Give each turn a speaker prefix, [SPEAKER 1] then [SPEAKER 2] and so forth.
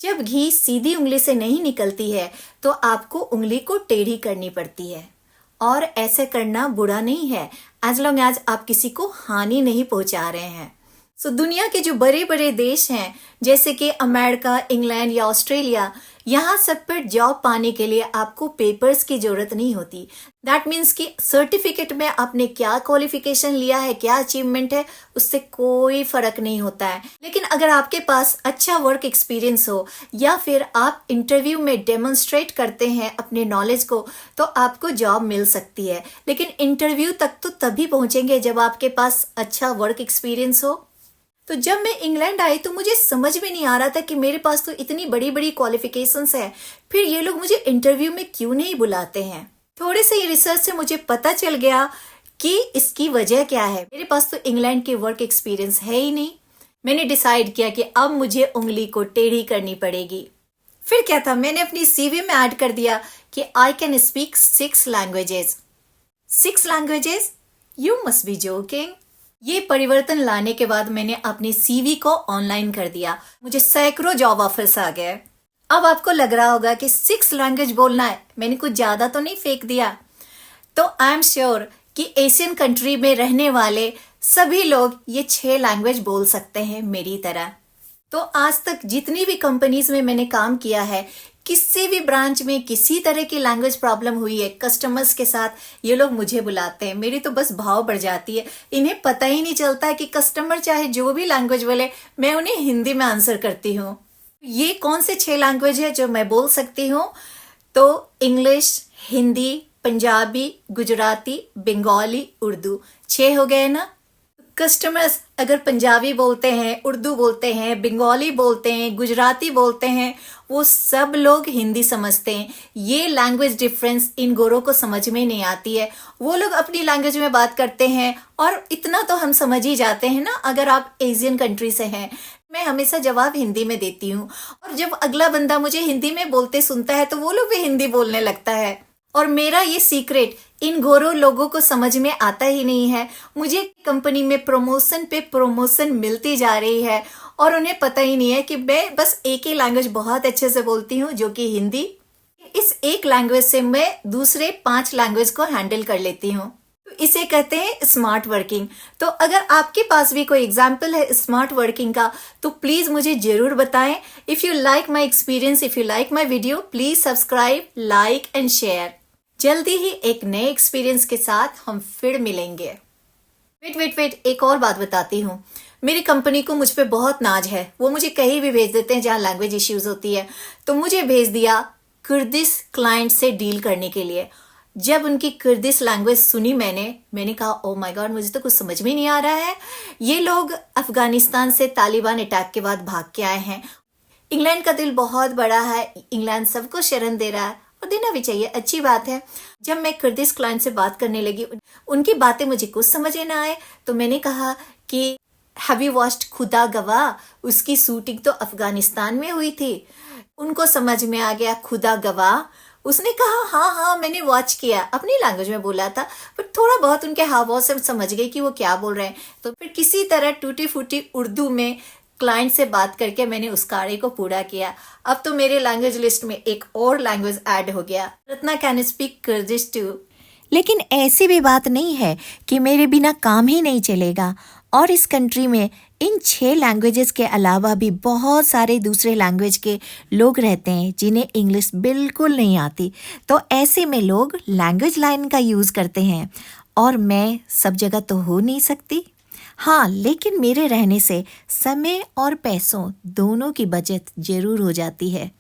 [SPEAKER 1] जब घी सीधी उंगली से नहीं निकलती है तो आपको उंगली को टेढ़ी करनी पड़ती है, और ऐसे करना बुरा नहीं है एज लॉन्ग एज आप किसी को हानि नहीं पहुंचा रहे हैं। दुनिया के जो बड़े बड़े देश हैं जैसे कि अमेरिका, इंग्लैंड या ऑस्ट्रेलिया, यहाँ सब पर जॉब पाने के लिए आपको पेपर्स की जरूरत नहीं होती। दैट मीन्स कि सर्टिफिकेट में आपने क्या क्वालिफिकेशन लिया है, क्या अचीवमेंट है, उससे कोई फर्क नहीं होता है। लेकिन अगर आपके पास अच्छा वर्क एक्सपीरियंस हो या फिर आप इंटरव्यू में डेमोन्स्ट्रेट करते हैं अपने नॉलेज को, तो आपको जॉब मिल सकती है। लेकिन इंटरव्यू तक तो तभी पहुंचेंगे जब आपके पास अच्छा वर्क एक्सपीरियंस हो। तो जब मैं इंग्लैंड आई तो मुझे समझ में नहीं आ रहा था कि मेरे पास तो इतनी बड़ी बड़ी क्वालिफिकेशंस है, फिर ये लोग मुझे इंटरव्यू में क्यों नहीं बुलाते हैं। थोड़े से रिसर्च से मुझे पता चल गया कि इसकी वजह क्या है। मेरे पास तो इंग्लैंड के वर्क एक्सपीरियंस है ही नहीं। मैंने डिसाइड किया कि अब मुझे उंगली को टेढ़ी करनी पड़ेगी। फिर क्या था, मैंने अपनी सीवी में ऐड कर दिया कि I can speak 6 languages. 6 languages? You must be joking. ये परिवर्तन लाने के बाद मैंने अपनी सीवी को ऑनलाइन कर दिया। मुझे सैकड़ों जॉब ऑफर्स आ गए। अब आपको लग रहा होगा कि 6 लैंग्वेज बोलना है, मैंने कुछ ज्यादा तो नहीं फेंक दिया। तो आई एम श्योर कि एशियन कंट्री में रहने वाले सभी लोग ये 6 लैंग्वेज बोल सकते हैं मेरी तरह। तो आज तक जितनी भी कंपनीज में मैंने काम किया है, किसी भी ब्रांच में किसी तरह की लैंग्वेज प्रॉब्लम हुई है कस्टमर्स के साथ, ये लोग मुझे बुलाते हैं। मेरी तो बस भाव बढ़ जाती है। इन्हें पता ही नहीं चलता है कि कस्टमर चाहे जो भी लैंग्वेज बोले, मैं उन्हें हिंदी में आंसर करती हूँ। ये कौन से 6 लैंग्वेज है जो मैं बोल सकती हूँ? तो इंग्लिश, हिंदी, पंजाबी, गुजराती, बंगाली, उर्दू। 6 हो गए ना। कस्टमर्स अगर पंजाबी बोलते हैं, उर्दू बोलते हैं, बंगाली बोलते हैं, गुजराती बोलते हैं, वो सब लोग हिंदी समझते हैं। ये लैंग्वेज डिफरेंस इन गोरों को समझ में नहीं आती है। वो लोग अपनी लैंग्वेज में बात करते हैं और इतना तो हम समझ ही जाते हैं ना अगर आप एशियन कंट्री से हैं। मैं हमेशा जवाब हिंदी में देती हूँ, और जब अगला बंदा मुझे हिंदी में बोलते सुनता है तो वो लोग भी हिंदी बोलने लगता है। और मेरा ये सीक्रेट इन गोरों लोगों को समझ में आता ही नहीं है। मुझे कंपनी में प्रमोशन पे प्रमोशन मिलती जा रही है और उन्हें पता ही नहीं है कि मैं बस एक ही लैंग्वेज बहुत अच्छे से बोलती हूँ, जो कि हिंदी। इस एक लैंग्वेज से मैं दूसरे 5 लैंग्वेज को हैंडल कर लेती हूँ। तो इसे कहते हैं स्मार्ट वर्किंग। तो अगर आपके पास भी कोई एग्जाम्पल है स्मार्ट वर्किंग का, तो प्लीज मुझे जरूर बताएं। If you like my experience, if you like my video, please subscribe, like and share. जल्दी ही एक नए एक्सपीरियंस के साथ हम फिर मिलेंगे। वेट, एक और बात बताती हूँ। मेरी कंपनी को मुझ पे बहुत नाज है। वो मुझे कहीं भी भेज देते हैं जहाँ लैंग्वेज इश्यूज होती है। तो मुझे भेज दिया कुर्दिश क्लाइंट से डील करने के लिए। जब उनकी कुर्दिश लैंग्वेज सुनी मैंने कहा ओ माय गॉड, मुझे तो कुछ समझ में नहीं आ रहा है। ये लोग अफगानिस्तान से तालिबान अटैक के बाद भाग के आए हैं। इंग्लैंड का दिल बहुत बड़ा है, इंग्लैंड सबको शरण दे रहा है और देना भी चाहिए, अच्छी बात है। जब मैं कुर्दिश क्लाइंट से बात करने लगी, उनकी बातें मुझे कुछ समझ ना आए, तो मैंने कहा कि हैव यू वॉच्ड खुदा गवाह? उसकी शूटिंग तो अफगानिस्तान में हुई थी। उनको समझ में आ गया खुदा गवाह। उसने कहा हाँ मैंने वॉच किया। अपनी लैंग्वेज में बोला था, पर थोड़ा बहुत उनके हाव भाव से समझ गई कि वो क्या बोल रहे हैं। तो फिर किसी तरह टूटी फूटी उर्दू में क्लाइंट से बात करके मैंने उस कार्य को पूरा किया। अब तो मेरे लैंग्वेज लिस्ट में एक और लैंग्वेज ऐड हो गया। Ratna can speak Kurdish too.
[SPEAKER 2] लेकिन ऐसी भी बात नहीं है कि मेरे बिना काम ही नहीं चलेगा। और इस कंट्री में इन 6 लैंग्वेजेस के अलावा भी बहुत सारे दूसरे लैंग्वेज के लोग रहते हैं जिन्हें इंग्लिश बिल्कुल नहीं आती। तो ऐसे में लोग लैंग्वेज लाइन का यूज़ करते हैं, और मैं सब जगह तो हो नहीं सकती। हाँ, लेकिन मेरे रहने से समय और पैसों दोनों की बचत जरूर हो जाती है।